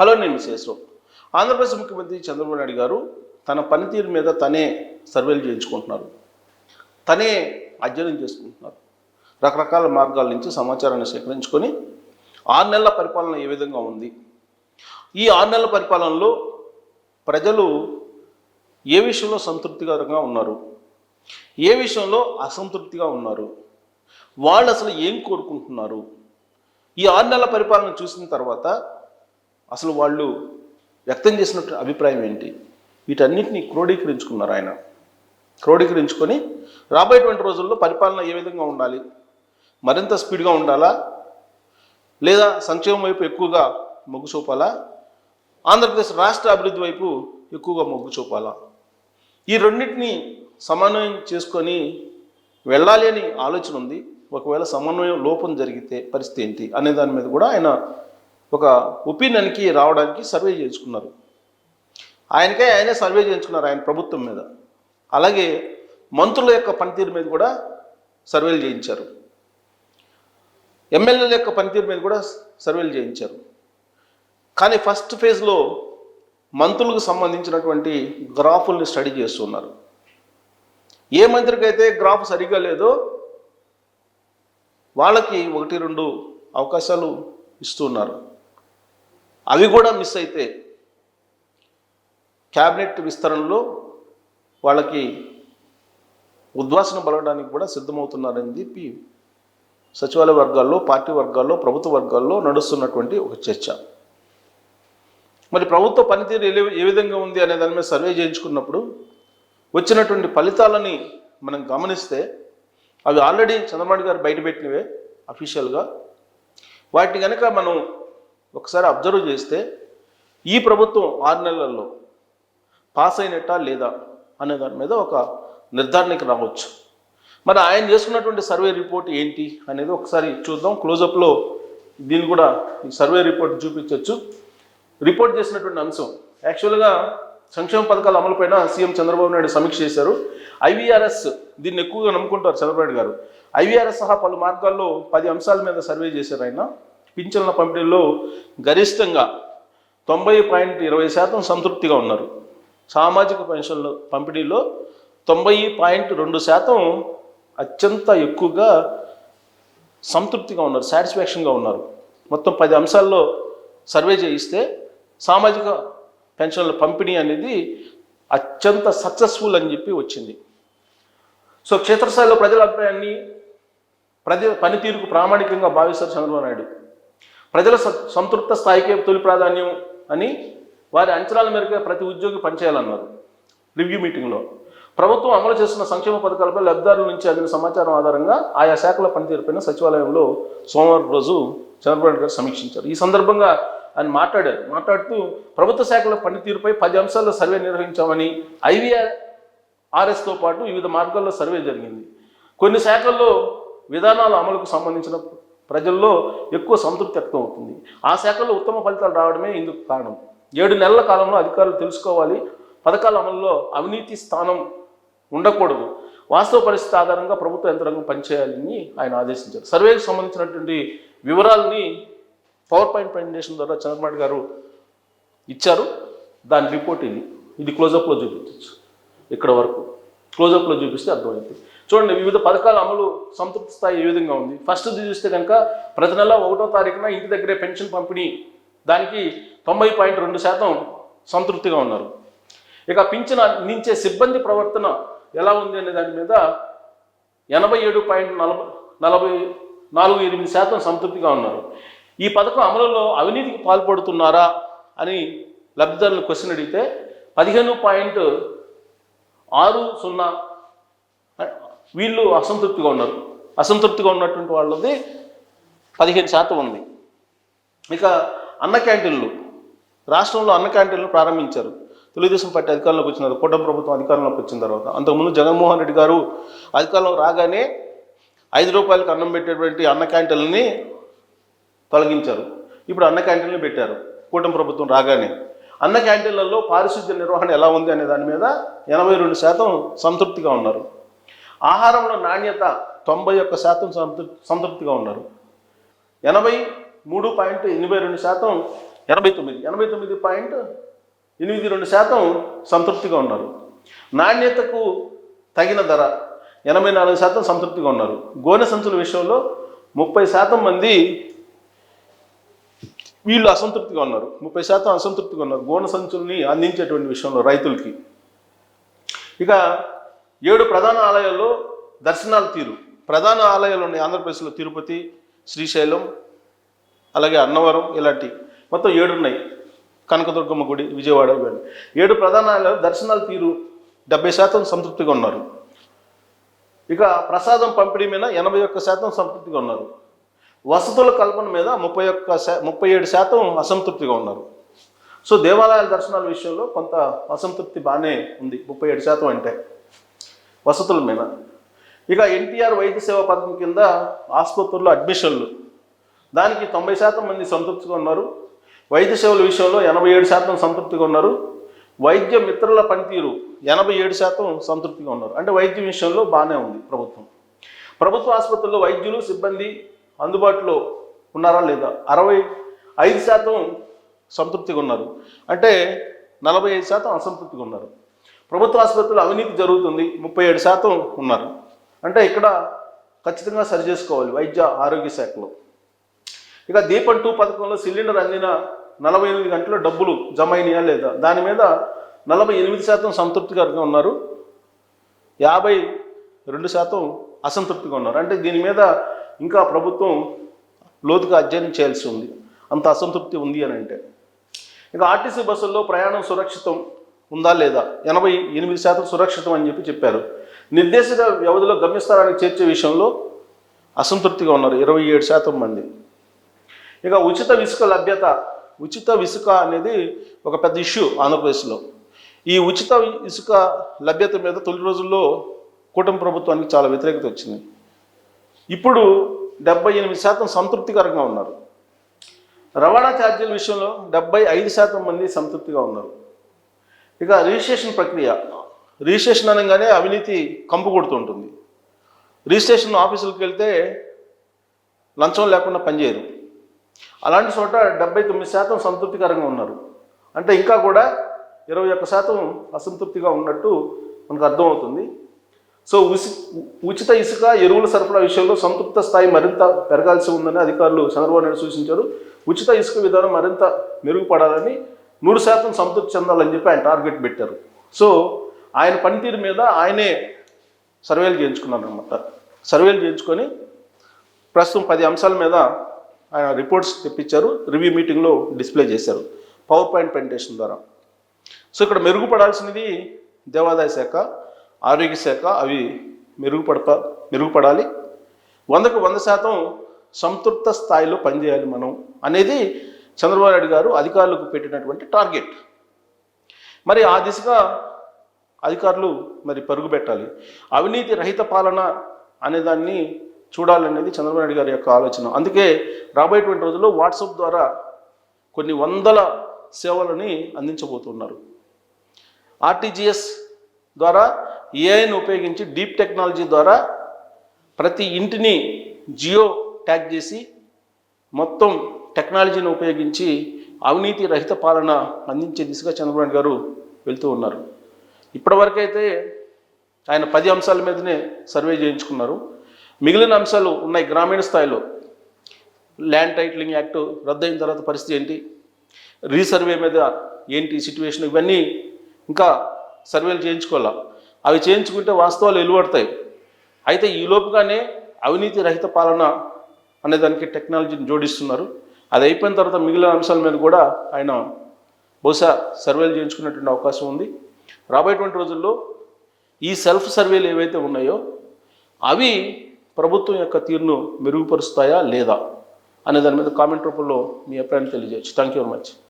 Hello, నేను శేషరావు. ఆంధ్రప్రదేశ్ ముఖ్యమంత్రి చంద్రబాబు నాయుడు గారు తన పనితీరు మీద తనే సర్వేలు చేయించుకుంటున్నారు, తనే అధ్యయనం చేసుకుంటున్నారు. రకరకాల మార్గాల నుంచి సమాచారాన్ని సేకరించుకొని 6 నెలల పరిపాలన ఏ విధంగా ఉంది, ఈ 6 నెలల పరిపాలనలో ప్రజలు ఏ విషయంలో సంతృప్తికరంగా ఉన్నారు, ఏ విషయంలో అసంతృప్తిగా ఉన్నారు, వాళ్ళు అసలు ఏం కోరుకుంటున్నారు, ఈ 6 నెలల పరిపాలన చూసిన తర్వాత అసలు వాళ్ళు వ్యక్తం చేసినట్టు అభిప్రాయం ఏంటి, వీటన్నిటిని క్రోడీకరించుకున్నారు. ఆయన క్రోడీకరించుకొని రాబోయేటువంటి రోజుల్లో పరిపాలన ఏ విధంగా ఉండాలి, మరింత స్పీడ్గా ఉండాలా లేదా సంక్షేమం వైపు ఎక్కువగా మొగ్గు చూపాలా, ఆంధ్రప్రదేశ్ రాష్ట్ర అభివృద్ధి వైపు ఎక్కువగా మొగ్గు చూపాలా, ఈ రెండింటిని సమన్వయం చేసుకొని వెళ్ళాలి అని ఆలోచన ఉంది. ఒకవేళ సమన్వయం లోపం జరిగితే పరిస్థితి ఏంటి అనే దాని మీద కూడా ఆయన ఒక ఒపీనియన్కి రావడానికి సర్వే చేయించుకున్నారు. ఆయనే సర్వే చేయించుకున్నారు ఆయన ప్రభుత్వం మీద. అలాగే మంత్రుల యొక్క పనితీరు మీద కూడా సర్వేలు చేయించారు, ఎమ్మెల్యేల యొక్క పనితీరు మీద కూడా సర్వేలు చేయించారు. కానీ ఫస్ట్ ఫేజ్లో మంత్రులకు సంబంధించినటువంటి గ్రాఫుల్ని స్టడీ చేస్తున్నారు. ఏ మంత్రికి అయితే గ్రాఫ్ సరిగ్గా లేదో వాళ్ళకి 1-2 అవకాశాలు ఇస్తున్నారు. అవి కూడా మిస్ అయితే క్యాబినెట్ విస్తరణలో వాళ్ళకి ఉద్వాసన పలకడానికి కూడా సిద్ధమవుతున్నారని చెప్పి సచివాలయ వర్గాల్లో, పార్టీ వర్గాల్లో, ప్రభుత్వ వర్గాల్లో నడుస్తున్నటువంటి ఒక చర్చ. మరి ప్రభుత్వ పనితీరు ఏ విధంగా ఉంది అనే దాని మీద సర్వే చేయించుకున్నప్పుడు వచ్చినటువంటి ఫలితాలని మనం గమనిస్తే అవి ఆల్రెడీ చంద్రబాబు గారు బయటపెట్టినవే అఫీషియల్గా. వాటిని కనుక మనం ఒకసారి అబ్జర్వ్ చేస్తే ఈ ప్రభుత్వం 6 నెలల్లో పాస్ అయినట్టా లేదా అనే దాని మీద ఒక నిర్ధారణకి రావచ్చు. మరి ఆయన చేసుకున్నటువంటి సర్వే రిపోర్ట్ ఏంటి అనేది ఒకసారి చూద్దాం. క్లోజప్లో దీన్ని కూడా ఈ సర్వే రిపోర్ట్ చూపించవచ్చు. రిపోర్ట్ చేసినటువంటి అంశం యాక్చువల్గా సంక్షేమ పథకాల అమలుపైన సీఎం చంద్రబాబు నాయుడు సమీక్ష చేశారు. ఐవీఆర్ఎస్ దీన్ని ఎక్కువగా నమ్ముకుంటారు చంద్రబాబు నాయుడు గారు. ఐవీఆర్ఎస్ సహా పలు మార్గాల్లో 10 అంశాల మీద సర్వే చేశారు ఆయన. పింఛన్ల పంపిణీలో గరిష్టంగా 90.20% సంతృప్తిగా ఉన్నారు. సామాజిక పెన్షన్ల పంపిణీలో 90.2% అత్యంత ఎక్కువగా సంతృప్తిగా ఉన్నారు, సాటిస్ఫాక్షన్గా ఉన్నారు. మొత్తం 10 అంశాల్లో సర్వే చేయిస్తే సామాజిక పెన్షన్ల పంపిణీ అనేది అత్యంత సక్సెస్ఫుల్ అని చెప్పి వచ్చింది. సో క్షేత్రస్థాయిలో ప్రజల అభిప్రాయాన్ని, ప్రజల పనితీరుకు ప్రామాణికంగా భావిస్తారు చంద్రబాబు నాయుడు. ప్రజల సంతృప్త స్థాయికే తొలి ప్రాధాన్యం అని వారి అంచనాల మేరకు ప్రతి ఉద్యోగి పనిచేయాలన్నారు రివ్యూ మీటింగ్లో. ప్రభుత్వం అమలు చేస్తున్న సంక్షేమ పథకాలపై లబ్ధిదారుల నుంచి అందిన సమాచారం ఆధారంగా ఆయా శాఖల పనితీరుపైన సచివాలయంలో సోమవారం రోజు చంద్రబాబు గారు సమీక్షించారు. ఈ సందర్భంగా ఆయన మాట్లాడుతూ ప్రభుత్వ శాఖల పనితీరుపై 10 అంశాల్లో సర్వే నిర్వహించామని, ఐవీఆర్ఎస్తో పాటు వివిధ మార్గాల్లో సర్వే జరిగింది. కొన్ని శాఖల్లో విధానాల అమలుకు సంబంధించిన ప్రజల్లో ఎక్కువ సంతృప్తి వ్యక్తం అవుతుంది. ఆ శాఖల్లో ఉత్తమ ఫలితాలు రావడమే ఇందుకు కారణం. 7 నెలల కాలంలో అధికారులు తెలుసుకోవాలి, పథకాల అమలులో అవినీతి స్థానం ఉండకూడదు, వాస్తవ పరిస్థితి ఆధారంగా ప్రభుత్వ యంత్రాంగం పనిచేయాలని ఆయన ఆదేశించారు. సర్వేకి సంబంధించినటువంటి వివరాలని పవర్ పాయింట్ ప్రజెంటేషన్ ద్వారా చంద్రబాబు గారు ఇచ్చారు. దాని రిపోర్ట్ ఇది క్లోజప్లో చూపించవచ్చు. ఇక్కడ వరకు క్లోజప్లో చూపిస్తే అర్థమైంది. చూడండి, వివిధ పథకాల అమలు సంతృప్తి స్థాయి ఏ విధంగా ఉంది. ఫస్ట్ చూస్తే కనుక ప్రతి నెల 1వ తారీఖున ఇంటి దగ్గరే పెన్షన్ పంపిణీ, దానికి 90.2% సంతృప్తిగా ఉన్నారు. ఇక పింఛన్ అందించే సిబ్బంది ప్రవర్తన ఎలా ఉంది అనే దాని మీద 87.48% సంతృప్తిగా ఉన్నారు. ఈ పథకం అమలులో అవినీతికి పాల్పడుతున్నారా అని లబ్ధిదారులు క్వశ్చన్ అడిగితే 15.60 వీళ్ళు అసంతృప్తిగా ఉన్నారు. అసంతృప్తిగా ఉన్నటువంటి వాళ్ళది 15% ఉంది. ఇక అన్న క్యాంటీన్లు, రాష్ట్రంలో అన్న క్యాంటీన్లు ప్రారంభించారు. తెలుగుదేశం పార్టీ అధికారంలోకి వచ్చిన కూటమి ప్రభుత్వం అధికారంలోకి వచ్చిన తర్వాత. అంతకుముందు జగన్మోహన్ రెడ్డి గారు అధికారంలో రాగానే 5 రూపాయలకు అన్నం పెట్టేటువంటి అన్న క్యాంటీన్లని తొలగించారు. ఇప్పుడు అన్న క్యాంటీన్లు పెట్టారు కూటమి ప్రభుత్వం రాగానే. అన్న క్యాంటీన్లలో పారిశుద్ధ్య నిర్వహణ ఎలా ఉంది అనే దాని మీద 82% సంతృప్తిగా ఉన్నారు. ఆహారంలో నాణ్యత 91% సంతృప్తిగా ఉన్నారు. 83.82% 89.82% సంతృప్తిగా ఉన్నారు. నాణ్యతకు తగిన ధర 84% సంతృప్తిగా ఉన్నారు. గోనె సంచుల విషయంలో 30% మంది వీళ్ళు అసంతృప్తిగా ఉన్నారు. 30% అసంతృప్తిగా ఉన్నారు గోనె సంచుల్ని అందించేటువంటి విషయంలో రైతులకి. ఇక 7 ప్రధాన ఆలయాల్లో దర్శనాల తీరు. ప్రధాన ఆలయాలు ఉన్నాయి ఆంధ్రప్రదేశ్లో: తిరుపతి, శ్రీశైలం, అలాగే అన్నవరం, ఇలాంటి మొత్తం 7 ఉన్నాయి. కనకదుర్గమ్మ గుడి, విజయవాడ, ఇవన్నీ 7 ప్రధాన ఆలయాలు దర్శనాల తీరు 70% సంతృప్తిగా ఉన్నారు. ఇక ప్రసాదం పంపిణీ మీద 81% సంతృప్తిగా ఉన్నారు. వసతుల కల్పన మీద 37% అసంతృప్తిగా ఉన్నారు. సో దేవాలయాల దర్శనాల విషయంలో కొంత అసంతృప్తి బాగానే ఉంది, 37% అంటే వసతుల మీద. ఇక ఎన్టీఆర్ వైద్య సేవా పథకం కింద ఆసుపత్రుల్లో అడ్మిషన్లు, దానికి 90% మంది సంతృప్తిగా ఉన్నారు. వైద్య సేవల విషయంలో 87% సంతృప్తిగా ఉన్నారు. వైద్య మిత్రుల పనితీరు 87% సంతృప్తిగా ఉన్నారు. అంటే వైద్యం విషయంలో బాగానే ఉంది ప్రభుత్వం. ప్రభుత్వ ఆసుపత్రుల్లో వైద్యులు, సిబ్బంది అందుబాటులో ఉన్నారా లేదా 65% సంతృప్తిగా ఉన్నారు. అంటే 45% అసంతృప్తిగా ఉన్నారు. ప్రభుత్వ ఆసుపత్రుల్లో అవినీతి జరుగుతుంది 37% ఉన్నారు. అంటే ఇక్కడ ఖచ్చితంగా సరి చేసుకోవాలి వైద్య ఆరోగ్య శాఖలో. ఇక దీపం 2 పథకంలో సిలిండర్ అందిన 48 గంటల్లో డబ్బులు జమ అయినాయా లేదా, దాని మీద 48% సంతృప్తికరంగా ఉన్నారు. 52% అసంతృప్తిగా ఉన్నారు. అంటే దీని మీద ఇంకా ప్రభుత్వం లోతుగా అధ్యయనం చేయాల్సి ఉంది, అంత అసంతృప్తి ఉంది అని అంటే. ఇక ఆర్టీసీ బస్సుల్లో ప్రయాణం సురక్షితం ఉందా లేదా, 88% సురక్షితం అని చెప్పారు. నిర్దేశిత వ్యవధిలో గమ్యస్థానానికి చేర్చే విషయంలో అసంతృప్తిగా ఉన్నారు 27% మంది. ఇక ఉచిత ఇసుక లభ్యత. ఉచిత ఇసుక అనేది ఒక పెద్ద ఇష్యూ ఆంధ్రప్రదేశ్లో. ఈ ఉచిత ఇసుక లభ్యత మీద తొలి రోజుల్లో కూటమి ప్రభుత్వానికి చాలా వ్యతిరేకత వచ్చింది. ఇప్పుడు 78% సంతృప్తికరంగా ఉన్నారు. రవాణా ఛార్జీల విషయంలో 75% మంది సంతృప్తిగా ఉన్నారు. ఇక రిజిస్ట్రేషన్ ప్రక్రియ. రిజిస్ట్రేషన్ అనగానే అవినీతి కంపు కొడుతుంటుంది. రిజిస్ట్రేషన్ ఆఫీసులకు వెళ్తే లంచం లేకుండా పనిచేయరు. అలాంటి చోట 79% సంతృప్తికరంగా ఉన్నారు. అంటే ఇంకా కూడా 21% అసంతృప్తిగా ఉన్నట్టు మనకు అర్థమవుతుంది. సో ఉచిత ఇసుక, ఎరువుల సరఫరా విషయంలో సంతృప్త స్థాయి మరింత పెరగాల్సి ఉందని అధికారులు చంద్రబాబు నాయుడు సూచించారు. ఉచిత ఇసుక విధానం మరింత మెరుగుపడాలని, 100% సంతృప్తి చెందాలని చెప్పి ఆయన టార్గెట్ పెట్టారు. సో ఆయన పనితీరు మీద ఆయనే సర్వేలు చేయించుకున్నారు అనమాట. సర్వేలు చేయించుకొని ప్రస్తుతం 10 అంశాల మీద ఆయన రిపోర్ట్స్ తెప్పించారు. రివ్యూ మీటింగ్లో డిస్ప్లే చేశారు పవర్ పాయింట్ ప్రెజెంటేషన్ ద్వారా. సో ఇక్కడ మెరుగుపడాల్సినది దేవాదాయ శాఖ, ఆరోగ్య శాఖ, అవి మెరుగుపడాలి. 100కు 100% సంతృప్త స్థాయిలో పనిచేయాలి మనం అనేది చంద్రబాబు నాయుడు గారు అధికారులకు పెట్టినటువంటి టార్గెట్. మరి ఆ దిశగా అధికారులు మరి పరుగు పెట్టాలి. అవినీతి రహిత పాలన అనేదాన్ని చూడాలనేది చంద్రబాబు నాయుడు గారి యొక్క ఆలోచన. అందుకే రాబోయేటువంటి రోజుల్లో వాట్సాప్ ద్వారా కొన్ని వందల సేవలని అందించబోతున్నారు. ఆర్టీజీఎస్ ద్వారా, ఏఐని ఉపయోగించి, డీప్ టెక్నాలజీ ద్వారా ప్రతి ఇంటిని జియో ట్యాగ్ చేసి మొత్తం టెక్నాలజీని ఉపయోగించి అవినీతి రహిత పాలన అందించే దిశగా చంద్రబాబు నాయుడు గారు వెళ్తూ ఉన్నారు. ఇప్పటివరకైతే ఆయన 10 అంశాల మీదనే సర్వే చేయించుకున్నారు. మిగిలిన అంశాలు ఉన్నాయి గ్రామీణ స్థాయిలో. ల్యాండ్ టైటిలింగ్ యాక్ట్ రద్దయిన తర్వాత పరిస్థితి ఏంటి, రీసర్వే మీద ఏంటి సిచ్యువేషన్, ఇవన్నీ ఇంకా సర్వేలు చేయించుకోవాలా. అవి చేయించుకుంటే వాస్తవాలు వెలువడతాయి. అయితే ఈ లోపుగానే అవినీతి రహిత పాలన అనేదానికి టెక్నాలజీని జోడిస్తున్నారు. అది అయిపోయిన తర్వాత మిగిలిన అంశాల మీద కూడా ఆయన బహుశా సర్వేలు చేయించుకునేటువంటి అవకాశం ఉంది. రాబోయేటువంటి రోజుల్లో ఈ సెల్ఫ్ సర్వేలు ఏవైతే ఉన్నాయో అవి ప్రభుత్వం యొక్క తీరును మెరుగుపరుస్తాయా లేదా అనే దాని మీద కామెంట్ రూపంలో మీ అభిప్రాయాన్ని తెలియజేయచ్చు. Thank you very much.